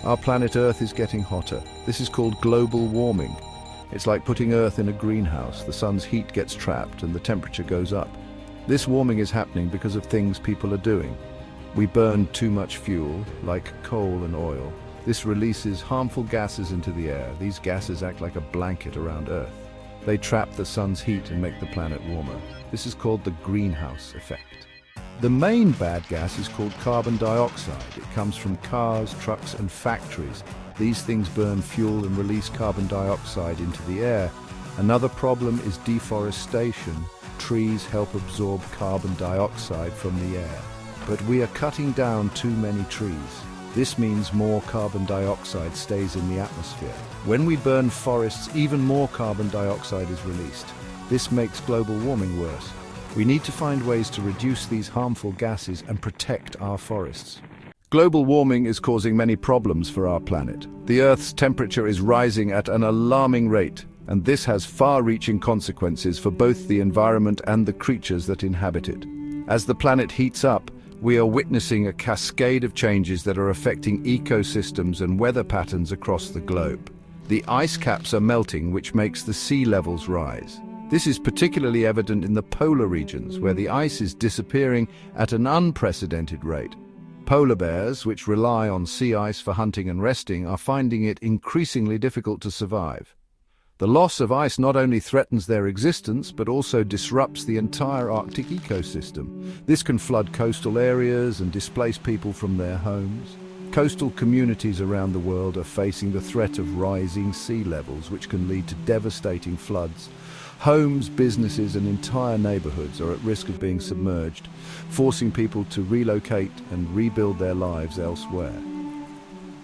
Our planet Earth is getting hotter. This is called global warming. It's like putting Earth in a greenhouse. The sun's heat gets trapped and the temperature goes up. This warming is happening because of things people are doing. We burn too much fuel, like coal and oil. This releases harmful gases into the air. These gases act like a blanket around Earth. They trap the sun's heat and make the planet warmer. This is called the greenhouse effect. The main bad gas is called carbon dioxide. It comes from cars, trucks, and factories. These things burn fuel and release carbon dioxide into the air. Another problem is deforestation. Trees help absorb carbon dioxide from the air. But we are cutting down too many trees. This means more carbon dioxide stays in the atmosphere. When we burn forests, even more carbon dioxide is released. This makes global warming worse. We need to find ways to reduce these harmful gases and protect our forests. Global warming is causing many problems for our planet. The Earth's temperature is rising at an alarming rate, and this has far-reaching consequences for both the environment and the creatures that inhabit it. As the planet heats up, we are witnessing a cascade of changes that are affecting ecosystems and weather patterns across the globe. The ice caps are melting, which makes the sea levels rise. This is particularly evident in the polar regions, where the ice is disappearing at an unprecedented rate. Polar bears, which rely on sea ice for hunting and resting, are finding it increasingly difficult to survive. The loss of ice not only threatens their existence, but also disrupts the entire Arctic ecosystem. This can flood coastal areas and displace people from their homes. Coastal communities around the world are facing the threat of rising sea levels, which can lead to devastating floods. Homes, businesses, and entire neighborhoods are at risk of being submerged, forcing people to relocate and rebuild their lives elsewhere.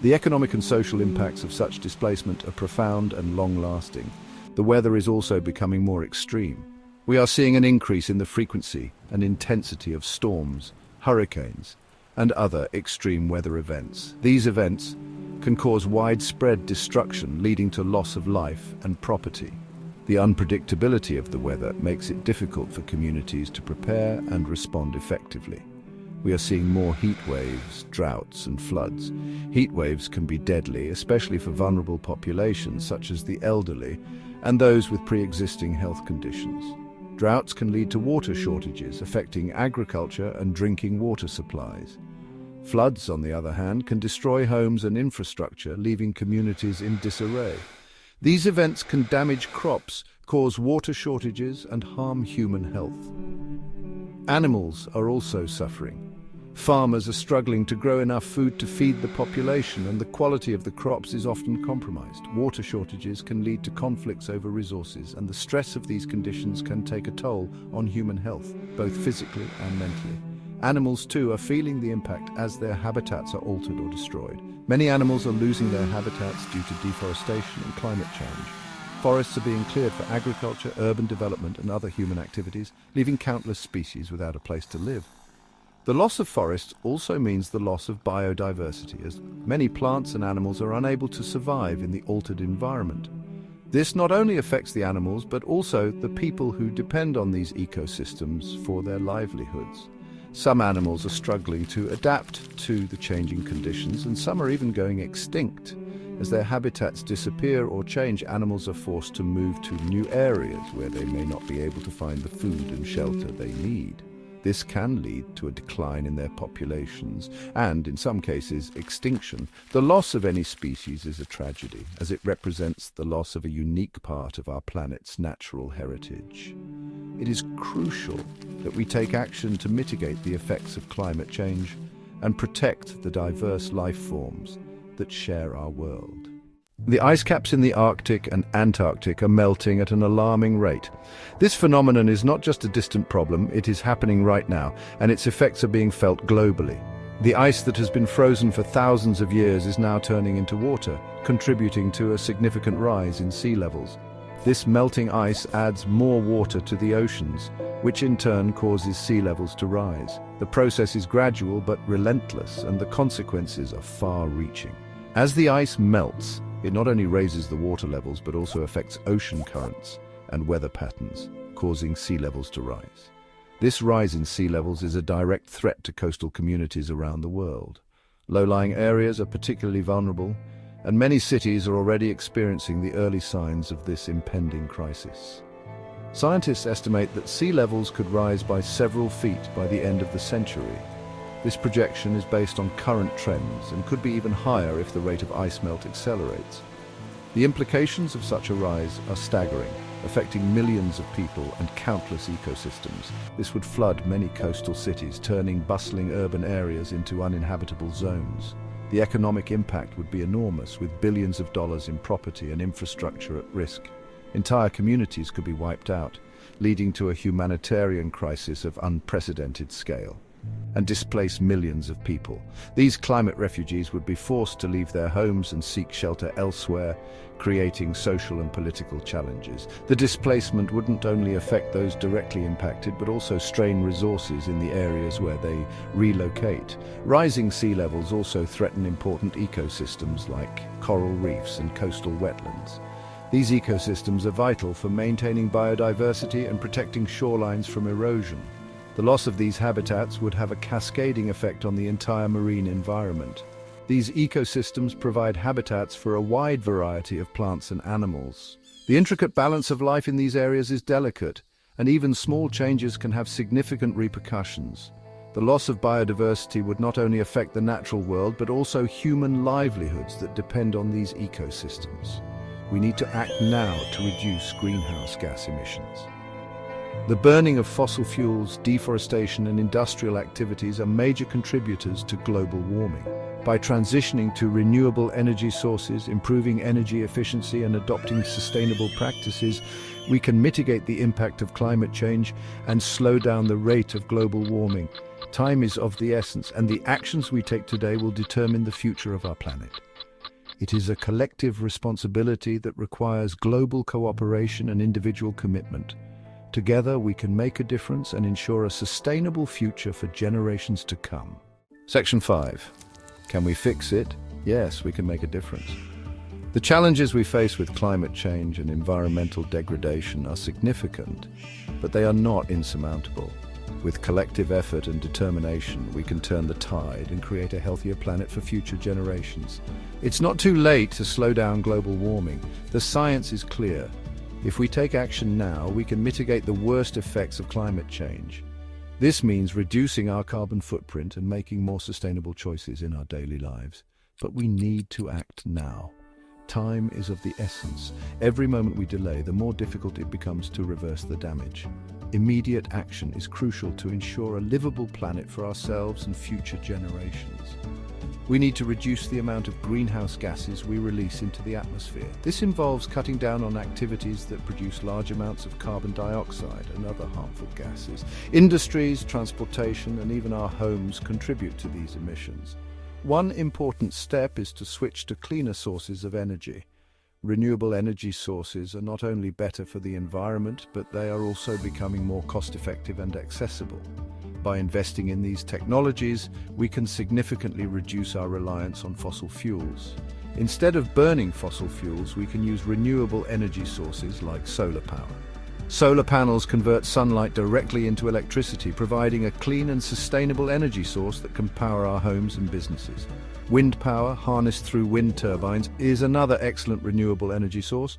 The economic and social impacts of such displacement are profound and long-lasting. The weather is also becoming more extreme. We are seeing an increase in the frequency and intensity of storms, hurricanes, and other extreme weather events. These events can cause widespread destruction, leading to loss of life and property. The unpredictability of the weather makes it difficult for communities to prepare and respond effectively. We are seeing more heat waves, droughts, and floods. Heat waves can be deadly, especially for vulnerable populations such as the elderly and those with pre-existing health conditions. Droughts can lead to water shortages, affecting agriculture and drinking water supplies. Floods, on the other hand, can destroy homes and infrastructure, leaving communities in disarray. These events can damage crops, cause water shortages, and harm human health. Animals are also suffering. Farmers are struggling to grow enough food to feed the population, and the quality of the crops is often compromised. Water shortages can lead to conflicts over resources, and the stress of these conditions can take a toll on human health, both physically and mentally. Animals, too, are feeling the impact as their habitats are altered or destroyed. Many animals are losing their habitats due to deforestation and climate change. Forests are being cleared for agriculture, urban development, and other human activities, leaving countless species without a place to live. The loss of forests also means the loss of biodiversity, as many plants and animals are unable to survive in the altered environment. This not only affects the animals, but also the people who depend on these ecosystems for their livelihoods. Some animals are struggling to adapt to the changing conditions, and some are even going extinct. As their habitats disappear or change, animals are forced to move to new areas where they may not be able to find the food and shelter they need. This can lead to a decline in their populations and, in some cases, extinction. The loss of any species is a tragedy, as it represents the loss of a unique part of our planet's natural heritage. It is crucial that we take action to mitigate the effects of climate change and protect the diverse life forms that share our world. The ice caps in the Arctic and Antarctic are melting at an alarming rate. This phenomenon is not just a distant problem, it is happening right now, and its effects are being felt globally. The ice that has been frozen for thousands of years is now turning into water, contributing to a significant rise in sea levels. This melting ice adds more water to the oceans, which in turn causes sea levels to rise. The process is gradual but relentless, and the consequences are far-reaching. As the ice melts, it not only raises the water levels but also affects ocean currents and weather patterns, causing sea levels to rise. This rise in sea levels is a direct threat to coastal communities around the world. Low-lying areas are particularly vulnerable, and many cities are already experiencing the early signs of this impending crisis. Scientists estimate that sea levels could rise by several feet by the end of the century. This projection is based on current trends and could be even higher if the rate of ice melt accelerates. The implications of such a rise are staggering, affecting millions of people and countless ecosystems. This would flood many coastal cities, turning bustling urban areas into uninhabitable zones. The economic impact would be enormous, with billions of dollars in property and infrastructure at risk. Entire communities could be wiped out, leading to a humanitarian crisis of unprecedented scale, and displace millions of people. These climate refugees would be forced to leave their homes and seek shelter elsewhere, creating social and political challenges. The displacement wouldn't only affect those directly impacted, but also strain resources in the areas where they relocate. Rising sea levels also threaten important ecosystems like coral reefs and coastal wetlands. These ecosystems are vital for maintaining biodiversity and protecting shorelines from erosion. The loss of these habitats would have a cascading effect on the entire marine environment. These ecosystems provide habitats for a wide variety of plants and animals. The intricate balance of life in these areas is delicate, and even small changes can have significant repercussions. The loss of biodiversity would not only affect the natural world, but also human livelihoods that depend on these ecosystems. We need to act now to reduce greenhouse gas emissions. The burning of fossil fuels, deforestation, and industrial activities are major contributors to global warming. By transitioning to renewable energy sources, improving energy efficiency, and adopting sustainable practices, we can mitigate the impact of climate change and slow down the rate of global warming. Time is of the essence, and the actions we take today will determine the future of our planet. It is a collective responsibility that requires global cooperation and individual commitment. Together, we can make a difference and ensure a sustainable future for generations to come. Section 5. Can we fix it? Yes, we can make a difference. The challenges we face with climate change and environmental degradation are significant, but they are not insurmountable. With collective effort and determination, we can turn the tide and create a healthier planet for future generations. It's not too late to slow down global warming. The science is clear. If we take action now, we can mitigate the worst effects of climate change. This means reducing our carbon footprint and making more sustainable choices in our daily lives. But we need to act now. Time is of the essence. Every moment we delay, the more difficult it becomes to reverse the damage. Immediate action is crucial to ensure a livable planet for ourselves and future generations. We need to reduce the amount of greenhouse gases we release into the atmosphere. This involves cutting down on activities that produce large amounts of carbon dioxide and other harmful gases. Industries, transportation, and even our homes contribute to these emissions. One important step is to switch to cleaner sources of energy. Renewable energy sources are not only better for the environment, but they are also becoming more cost-effective and accessible. By investing in these technologies, we can significantly reduce our reliance on fossil fuels. Instead of burning fossil fuels, we can use renewable energy sources like solar power. Solar panels convert sunlight directly into electricity, providing a clean and sustainable energy source that can power our homes and businesses. Wind power, harnessed through wind turbines, is another excellent renewable energy source.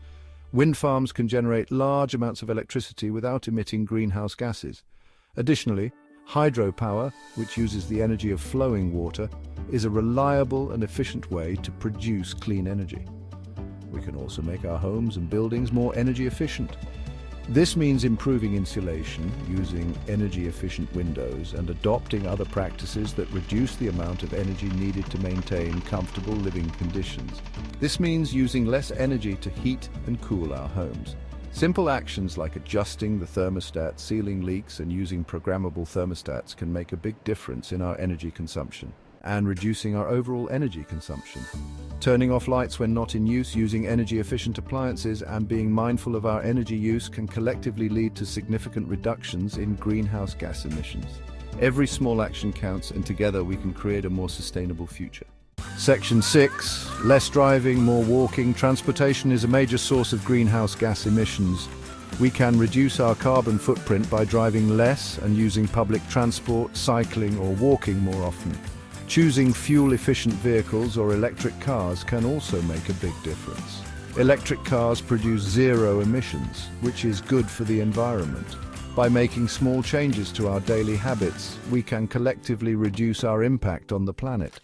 Wind farms can generate large amounts of electricity without emitting greenhouse gases. Additionally, hydropower, which uses the energy of flowing water, is a reliable and efficient way to produce clean energy. We can also make our homes and buildings more energy efficient. This means improving insulation, using energy-efficient windows, and adopting other practices that reduce the amount of energy needed to maintain comfortable living conditions. This means using less energy to heat and cool our homes. Simple actions like adjusting the thermostat, sealing leaks, and using programmable thermostats can make a big difference in our energy consumption and reducing our overall energy consumption. Turning off lights when not in use, using energy-efficient appliances, and being mindful of our energy use can collectively lead to significant reductions in greenhouse gas emissions. Every small action counts, and together we can create a more sustainable future. Section 6. Less driving, more walking. Transportation is a major source of greenhouse gas emissions. We can reduce our carbon footprint by driving less and using public transport, cycling, or walking more often. Choosing fuel-efficient vehicles or electric cars can also make a big difference. Electric cars produce zero emissions, which is good for the environment. By making small changes to our daily habits, we can collectively reduce our impact on the planet.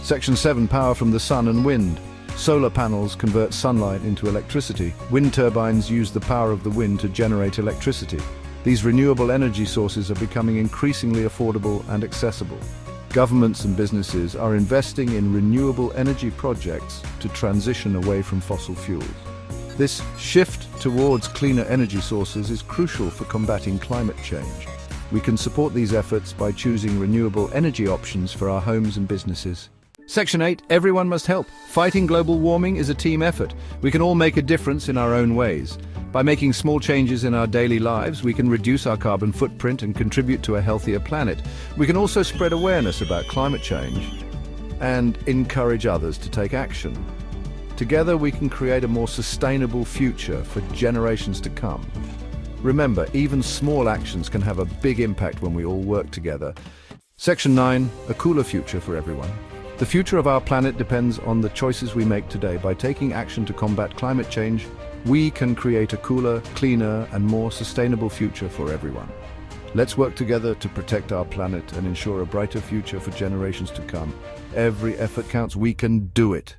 Section 7. Power from the sun and wind. Solar panels convert sunlight into electricity. Wind turbines use the power of the wind to generate electricity. These renewable energy sources are becoming increasingly affordable and accessible. Governments and businesses are investing in renewable energy projects to transition away from fossil fuels. This shift towards cleaner energy sources is crucial for combating climate change. We can support these efforts by choosing renewable energy options for our homes and businesses. Section 8. Everyone must help. Fighting global warming is a team effort. We can all make a difference in our own ways. By making small changes in our daily lives, we can reduce our carbon footprint and contribute to a healthier planet. We can also spread awareness about climate change and encourage others to take action. Together, we can create a more sustainable future for generations to come. Remember, even small actions can have a big impact when we all work together. Section 9. A cooler future for everyone. The future of our planet depends on the choices we make today. By taking action to combat climate change, we can create a cooler, cleaner, and more sustainable future for everyone. Let's work together to protect our planet and ensure a brighter future for generations to come. Every effort counts. We can do it.